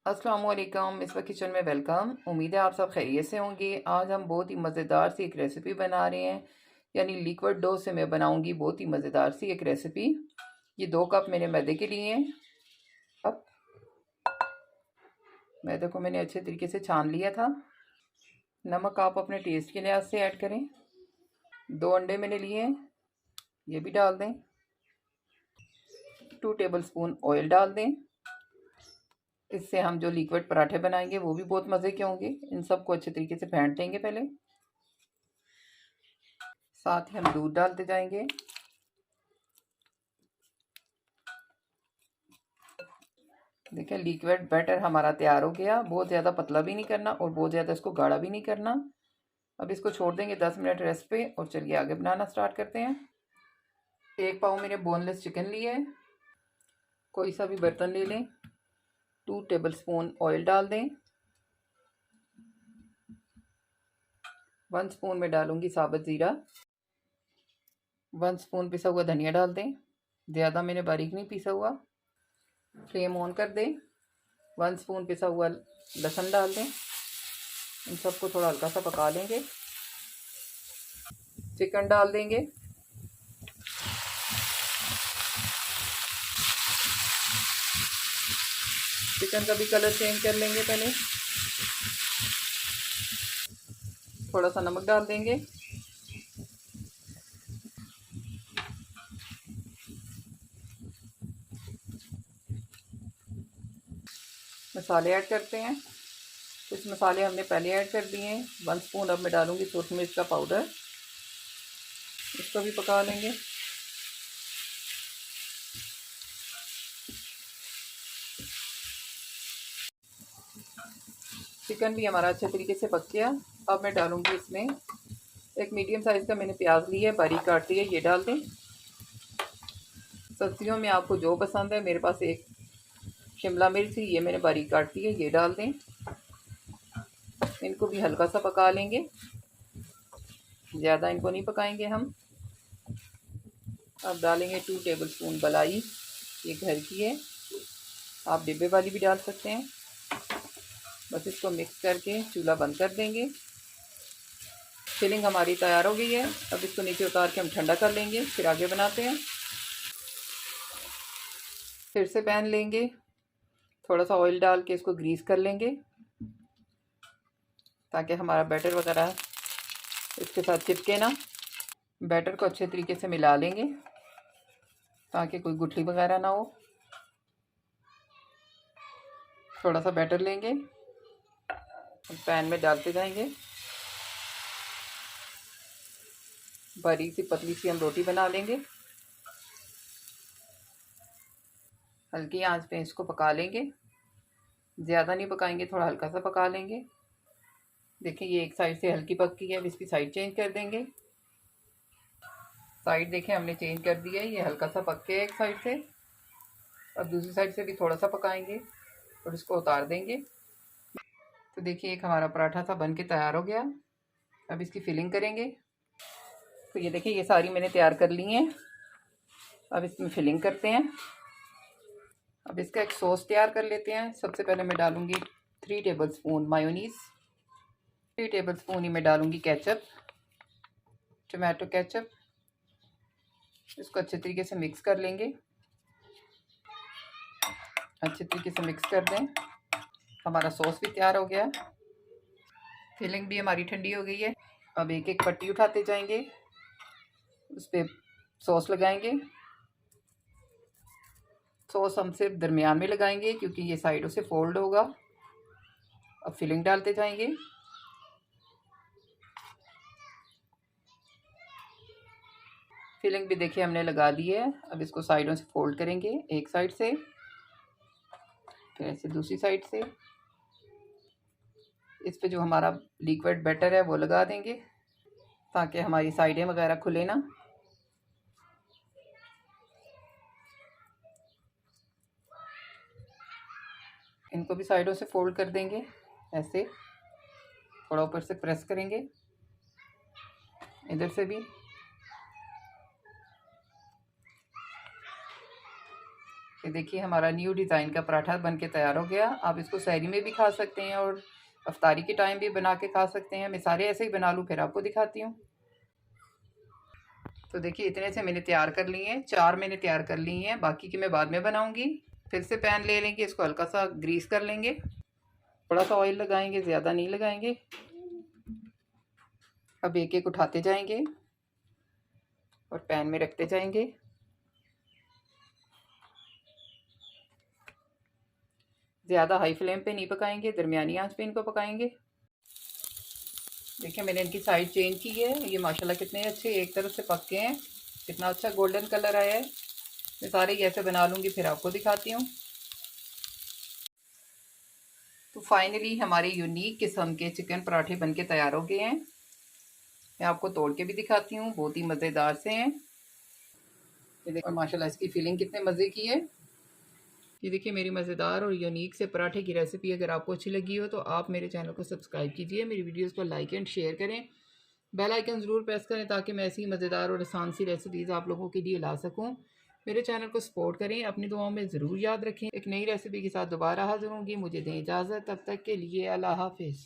अस्सलाम वालेकुम। इस वक्त किचन में वेलकम। उम्मीद है आप सब खैरियत से होंगे। आज हम बहुत ही मज़ेदार सी एक रेसिपी बना रहे हैं, यानी लिक्विड डो से मैं बनाऊंगी बहुत ही मज़ेदार सी एक रेसिपी। ये 2 कप मेरे मैदे के लिए हैं। अब मैदे को मैंने अच्छे तरीके से छान लिया था। नमक आप अपने टेस्ट के लिहाज से ऐड करें। 2 अंडे मैंने लिए हैं, ये भी डाल दें। 2 टेबल स्पून ऑयल डाल दें। इससे हम जो लिक्विड पराठे बनाएंगे वो भी बहुत मज़े के होंगे। इन सबको अच्छे तरीके से फेंट देंगे पहले। साथ ही हम दूध डालते जाएंगे। देखिए लिक्विड बैटर हमारा तैयार हो गया। बहुत ज़्यादा पतला भी नहीं करना और बहुत ज़्यादा इसको गाढ़ा भी नहीं करना। अब इसको छोड़ देंगे 10 मिनट रेस्ट पे और चलिए आगे बनाना स्टार्ट करते हैं। 1 पाव मैंने बोनलेस चिकन लिया है। कोई सा भी बर्तन ले लें। 2 टेबल स्पून ऑयल डाल दें। 1 स्पून में डालूंगी साबुत ज़ीरा। 1 स्पून पिसा हुआ धनिया डाल दें। ज़्यादा मैंने बारीक नहीं पिसा हुआ। फ्लेम ऑन कर दें। 1 स्पून पिसा हुआ लहसुन डाल दें। इन सबको थोड़ा हल्का सा पका लेंगे। चिकन डाल देंगे। चिकन का भी कलर चेंज कर लेंगे पहले। थोड़ा सा नमक डाल देंगे। मसाले ऐड करते हैं। कुछ मसाले हमने पहले ऐड कर दिए हैं। 1 स्पून अब मैं डालूंगी सूरज मिर्च का पाउडर। इसको भी पका लेंगे। चिकन भी हमारा अच्छे तरीके से पक गया। अब मैं डालूंगी इसमें एक मीडियम साइज़ का मैंने प्याज लिया है, बारीक काट लिया है, ये डाल दें। सब्जियों में आपको जो पसंद है, मेरे पास एक शिमला मिर्च थी, ये मैंने बारीक काट ली है, ये डाल दें। इनको भी हल्का सा पका लेंगे, ज़्यादा इनको नहीं पकाएंगे हम। अब डालेंगे 2 टेबल स्पून मलाई, ये घर की है, आप डिब्बे वाली भी डाल सकते हैं। बस इसको मिक्स करके चूल्हा बंद कर देंगे। फिलिंग हमारी तैयार हो गई है। अब इसको नीचे उतार के हम ठंडा कर लेंगे, फिर आगे बनाते हैं। फिर से पैन लेंगे, थोड़ा सा ऑयल डाल के इसको ग्रीस कर लेंगे ताकि हमारा बैटर वगैरह इसके साथ चिपके ना। बैटर को अच्छे तरीके से मिला लेंगे ताकि कोई गुठली वगैरह ना हो। थोड़ा सा बैटर लेंगे, पैन में डालते जाएंगे। बारीक सी पतली सी हम रोटी बना लेंगे। हल्की आंच पे इसको पका लेंगे, ज़्यादा नहीं पकाएंगे, थोड़ा हल्का सा पका लेंगे। देखिए ये एक साइड से हल्की पक गई है। अब इसकी साइड चेंज कर देंगे। साइड देखें हमने चेंज कर दिया है, ये हल्का सा पक के एक साइड से। अब दूसरी साइड से भी थोड़ा सा पकाएंगे और इसको उतार देंगे। तो देखिए एक हमारा पराठा सा बन के तैयार हो गया। अब इसकी फिलिंग करेंगे। तो ये देखिए ये सारी मैंने तैयार कर ली हैं। अब इसमें फिलिंग करते हैं। अब इसका एक सॉस तैयार कर लेते हैं। सबसे पहले मैं डालूंगी 3 tablespoon mayonnaise. 3 tablespoon ही मैं डालूंगी केचप, टमाटो केचप। इसको अच्छे तरीके से मिक्स कर लेंगे। अच्छे तरीके से मिक्स कर दें। हमारा सॉस भी तैयार हो गया। फिलिंग भी हमारी ठंडी हो गई है। अब एक एक पट्टी उठाते जाएंगे, उस पर सॉस लगाएंगे। सॉस हम सिर्फ दरमियान में लगाएंगे क्योंकि ये साइडों से फोल्ड होगा। अब फिलिंग डालते जाएंगे। फिलिंग भी देखिए हमने लगा दी है। अब इसको साइडों से फोल्ड करेंगे, एक साइड से, फिर ऐसे दूसरी साइड से। इस पे जो हमारा लिक्विड बैटर है वो लगा देंगे ताकि हमारी साइडें वगैरह खुले ना। इनको भी साइडों से फोल्ड कर देंगे, ऐसे थोड़ा ऊपर से प्रेस करेंगे, इधर से भी। ये देखिए हमारा न्यू डिज़ाइन का पराठा बन के तैयार हो गया। आप इसको सहरी में भी खा सकते हैं और अफ्तारी के टाइम भी बना के खा सकते हैं। मैं सारे ऐसे ही बना लूँ फिर आपको दिखाती हूँ। तो देखिए इतने से मैंने तैयार कर लिए हैं, 4 मैंने तैयार कर लिए हैं, बाकी की मैं बाद में बनाऊँगी। फिर से पैन ले लेंगे, इसको हल्का सा ग्रीस कर लेंगे, थोड़ा सा ऑयल लगाएंगे, ज़्यादा नहीं लगाएंगे। अब एक एक उठाते जाएंगे और पैन में रखते जाएंगे। ज़्यादा हाई फ्लेम पे नहीं पकाएंगे, दरमियानी आंच पे इनको पकाएंगे। देखिए मैंने इनकी साइड चेंज की है, ये माशाल्लाह कितने अच्छे एक तरफ से पक गए हैं, कितना अच्छा गोल्डन कलर आया है। मैं सारे ही ऐसे बना लूँगी फिर आपको दिखाती हूँ। तो फाइनली हमारे यूनिक किस्म के चिकन पराठे बनके तैयार हो गए हैं। मैं आपको तोड़ के भी दिखाती हूँ, बहुत ही मज़ेदार से हैं। ये देखो माशाल्लाह इसकी फीलिंग कितने मज़े की है। ये देखिए मेरी मज़ेदार और यूनिक से पराठे की रेसिपी अगर आपको अच्छी लगी हो तो आप मेरे चैनल को सब्सक्राइब कीजिए, मेरी वीडियोस को लाइक एंड शेयर करें, बेल आइकन ज़रूर प्रेस करें ताकि मैं ऐसी मज़ेदार और आसान सी रेसिपीज़ आप लोगों के लिए ला सकूं। मेरे चैनल को सपोर्ट करें, अपनी दुआओं में ज़रूर याद रखें। एक नई रेसिपी के साथ दोबारा हाजिर होंगी। मुझे दें इजाज़त, तब तक के लिए अल्लाह हाफिज़।